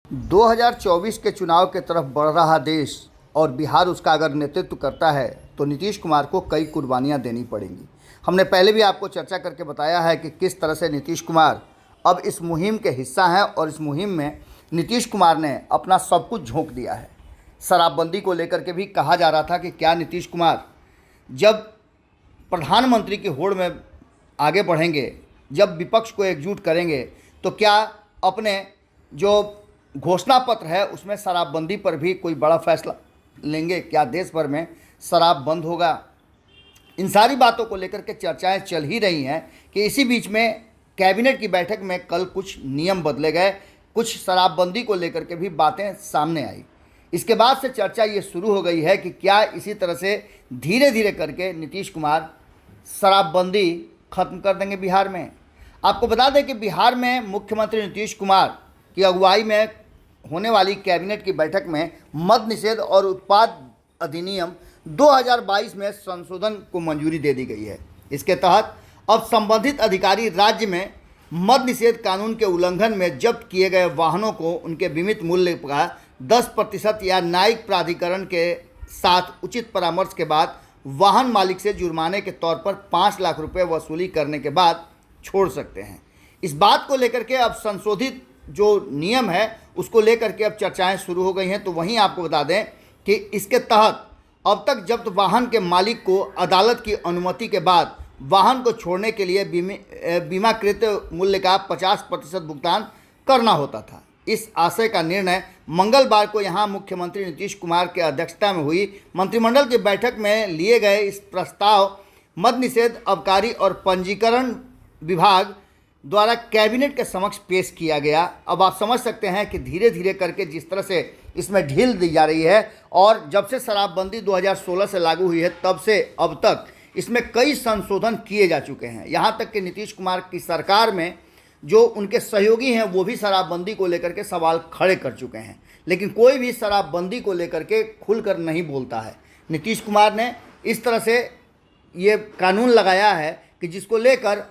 2024 के चुनाव के तरफ बढ़ रहा देश और बिहार उसका अगर नेतृत्व करता है तो नीतीश कुमार को कई कुर्बानियां देनी पड़ेंगी। हमने पहले भी आपको चर्चा करके बताया है कि किस तरह से नीतीश कुमार अब इस मुहिम के हिस्सा हैं और इस मुहिम में नीतीश कुमार ने अपना सब कुछ झोंक दिया है। शराबबंदी को लेकर के भी कहा जा रहा था कि क्या नीतीश कुमार जब प्रधानमंत्री की होड़ में आगे बढ़ेंगे, जब विपक्ष को एकजुट करेंगे, तो क्या अपने जो घोषणा पत्र है उसमें शराबबंदी पर भी कोई बड़ा फैसला लेंगे? क्या देश भर में शराब बंद होगा? इन सारी बातों को लेकर के चर्चाएं चल ही रही हैं कि इसी बीच में कैबिनेट की बैठक में कल कुछ नियम बदले गए, कुछ शराबबंदी को लेकर के भी बातें सामने आई। इसके बाद से चर्चा ये शुरू हो गई है कि क्या इसी तरह से धीरे धीरे करके नीतीश कुमार शराबबंदी खत्म कर देंगे बिहार में। आपको बता दें कि बिहार में मुख्यमंत्री नीतीश कुमार की अगुवाई में होने वाली कैबिनेट की बैठक में मद निषेध और उत्पाद अधिनियम 2022 में संशोधन को मंजूरी दे दी गई है। इसके तहत अब संबंधित अधिकारी राज्य में मद निषेध कानून के उल्लंघन में जब्त किए गए वाहनों को उनके बीमित मूल्य का 10% या न्यायिक प्राधिकरण के साथ उचित परामर्श के बाद वाहन मालिक से जुर्माने के तौर पर 5 लाख रुपए वसूली करने के बाद छोड़ सकते हैं। इस बात को लेकर के अब संशोधित जो नियम है उसको लेकर के अब चर्चाएं शुरू हो गई हैं। तो वहीं आपको बता दें कि इसके तहत अब तक जब्त वाहन के मालिक को अदालत की अनुमति के बाद वाहन को छोड़ने के लिए बीमाकृत मूल्य का 50% भुगतान करना होता था। इस आशय का निर्णय मंगलवार को यहां मुख्यमंत्री नीतीश कुमार के अध्यक्षता में हुई मंत्रिमंडल की बैठक में लिए गए इस प्रस्ताव मद निषेध आबकारी और पंजीकरण विभाग द्वारा कैबिनेट के समक्ष पेश किया गया। अब आप समझ सकते हैं कि धीरे धीरे करके जिस तरह से इसमें ढील दी जा रही है और जब से शराबबंदी 2016 से लागू हुई है तब से अब तक इसमें कई संशोधन किए जा चुके हैं। यहाँ तक कि नीतीश कुमार की सरकार में जो उनके सहयोगी हैं वो भी शराबबंदी को लेकर के सवाल खड़े कर चुके हैं, लेकिन कोई भी शराबबंदी को लेकर के खुलकर नहीं बोलता है। नीतीश कुमार ने इस तरह से ये कानून लगाया है कि जिसको लेकर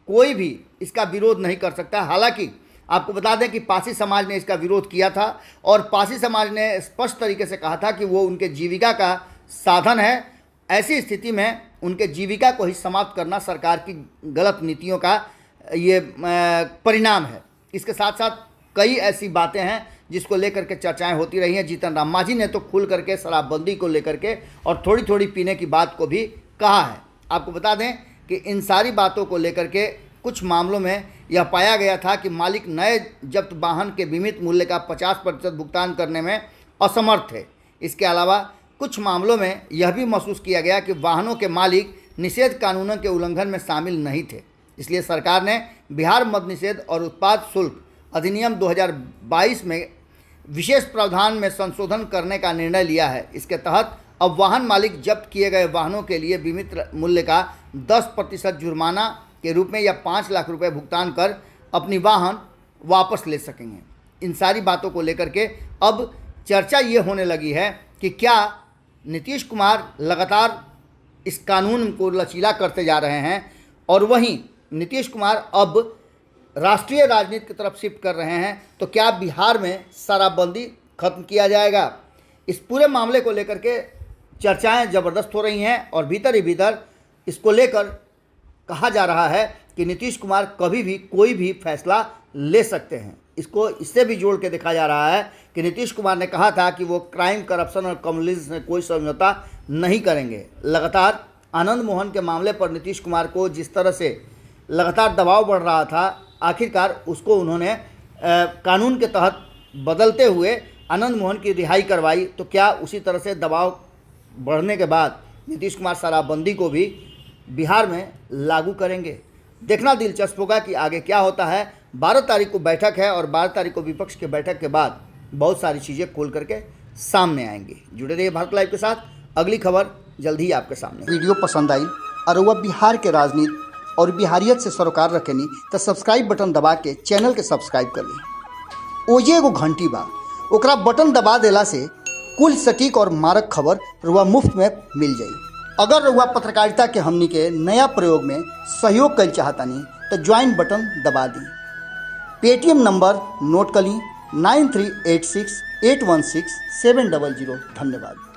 कोई भी इसका विरोध नहीं कर सकता। हालांकि आपको बता दें कि पासी समाज ने इसका विरोध किया था और पासी समाज ने स्पष्ट तरीके से कहा था कि वो उनके जीविका का साधन है। ऐसी स्थिति में उनके जीविका को ही समाप्त करना सरकार की गलत नीतियों का ये परिणाम है। इसके साथ साथ कई ऐसी बातें हैं जिसको लेकर के चर्चाएं होती रही हैं। जीतन राम मांझी ने तो खुल करके शराबबंदी को लेकर के और थोड़ी थोड़ी पीने की बात को भी कहा है। आपको बता दें कि इन सारी बातों को लेकर के कुछ मामलों में यह पाया गया था कि मालिक नए जब्त वाहन के बीमित मूल्य का 50% भुगतान करने में असमर्थ थे। इसके अलावा कुछ मामलों में यह भी महसूस किया गया कि वाहनों के मालिक निषेध कानूनों के उल्लंघन में शामिल नहीं थे। इसलिए सरकार ने बिहार मद निषेध और उत्पाद शुल्क अधिनियम 2022 में विशेष प्रावधान में संशोधन करने का निर्णय लिया है। इसके तहत अब वाहन मालिक जब्त किए गए वाहनों के लिए बीमित मूल्य का 10% जुर्माना के रूप में या 5 लाख रुपए भुगतान कर अपनी वाहन वापस ले सकेंगे। इन सारी बातों को लेकर के अब चर्चा ये होने लगी है कि क्या नीतीश कुमार लगातार इस कानून को लचीला करते जा रहे हैं और वहीं नीतीश कुमार अब राष्ट्रीय राजनीति की तरफ शिफ्ट कर रहे हैं, तो क्या बिहार में शराबबंदी खत्म किया जाएगा? इस पूरे मामले को लेकर के चर्चाएं ज़बरदस्त हो रही हैं और भीतर ही भीतर इसको लेकर कहा जा रहा है कि नीतीश कुमार कभी भी कोई भी फैसला ले सकते हैं। इसको इससे भी जोड़ के देखा जा रहा है कि नीतीश कुमार ने कहा था कि वो क्राइम, करप्शन और कम्युनिज्म से कोई समझौता नहीं करेंगे। लगातार आनंद मोहन के मामले पर नीतीश कुमार को जिस तरह से लगातार दबाव बढ़ रहा था, आखिरकार उसको उन्होंने कानून के तहत बदलते हुए आनंद मोहन की रिहाई करवाई। तो क्या उसी तरह से दबाव बढ़ने के बाद नीतीश कुमार शराबबंदी को भी बिहार में लागू करेंगे? देखना दिलचस्प होगा कि आगे क्या होता है। 12 तारीख को बैठक है और 12 तारीख को विपक्ष के बैठक के बाद बहुत सारी चीज़ें खोल करके सामने आएंगी। जुड़े रहिए भारत लाइव के साथ, अगली खबर जल्द ही आपके सामने। वीडियो पसंद आई और वह बिहार के राजनीति और बिहारियत से सरोकार रखेनी तो सब्सक्राइब बटन दबा के चैनल के सब्सक्राइब कर ली। ओजे एगो घंटी बा, ओकरा बटन दबा देला से कुल सटीक और मारक खबर रुआ मुफ्त में मिल जाई। अगर रुआ पत्रकारिता के हमनी के नया प्रयोग में सहयोग कर चाहतानी तो ज्वाइन बटन दबा दी। पेटीएम नंबर नोट कर ली 9386816700। धन्यवाद।